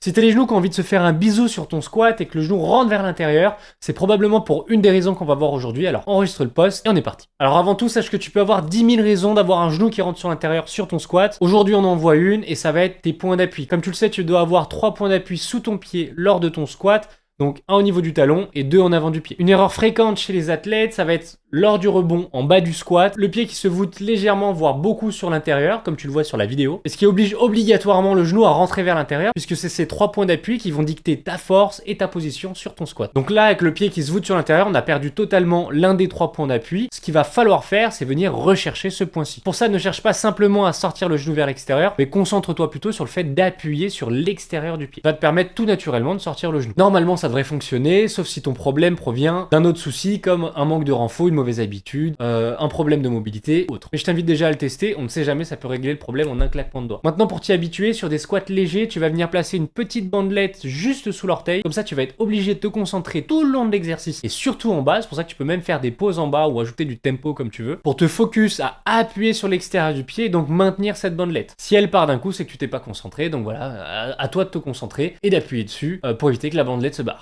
Si t'as les genoux qui ont envie de se faire un bisou sur ton squat et que le genou rentre vers l'intérieur, c'est probablement pour une des raisons qu'on va voir aujourd'hui, alors enregistre le post et on est parti. Alors avant tout, sache que tu peux avoir 10 000 raisons d'avoir un genou qui rentre sur l'intérieur sur ton squat. Aujourd'hui on en voit une et ça va être tes points d'appui. Comme tu le sais, tu dois avoir 3 points d'appui sous ton pied lors de ton squat. Donc un au niveau du talon et 2 en avant du pied. Une erreur fréquente chez les athlètes, ça va être lors du rebond en bas du squat, le pied qui se voûte légèrement, voire beaucoup sur l'intérieur, comme tu le vois sur la vidéo. Et ce qui oblige obligatoirement le genou à rentrer vers l'intérieur, puisque c'est ces 3 points d'appui qui vont dicter ta force et ta position sur ton squat. Donc là, avec le pied qui se voûte sur l'intérieur, on a perdu totalement l'un des 3 points d'appui. Ce qu'il va falloir faire, c'est venir rechercher ce point-ci. Pour ça, ne cherche pas simplement à sortir le genou vers l'extérieur, mais concentre-toi plutôt sur le fait d'appuyer sur l'extérieur du pied. Ça va te permettre tout naturellement de sortir le genou. Normalement, ça devrait fonctionner, sauf si ton problème provient d'un autre souci, comme un manque de renfort, une mauvaise habitude, un problème de mobilité, autre. Mais je t'invite déjà à le tester, on ne sait jamais, ça peut régler le problème en un claquement de doigts. Maintenant, pour t'y habituer, sur des squats légers, tu vas venir placer une petite bandelette juste sous l'orteil, comme ça tu vas être obligé de te concentrer tout le long de l'exercice, et surtout en bas, c'est pour ça que tu peux même faire des pauses en bas ou ajouter du tempo comme tu veux, pour te focus à appuyer sur l'extérieur du pied et donc maintenir cette bandelette. Si elle part d'un coup, c'est que tu t'es pas concentré, donc voilà, à toi de te concentrer et d'appuyer dessus pour éviter que la bandelette se barre.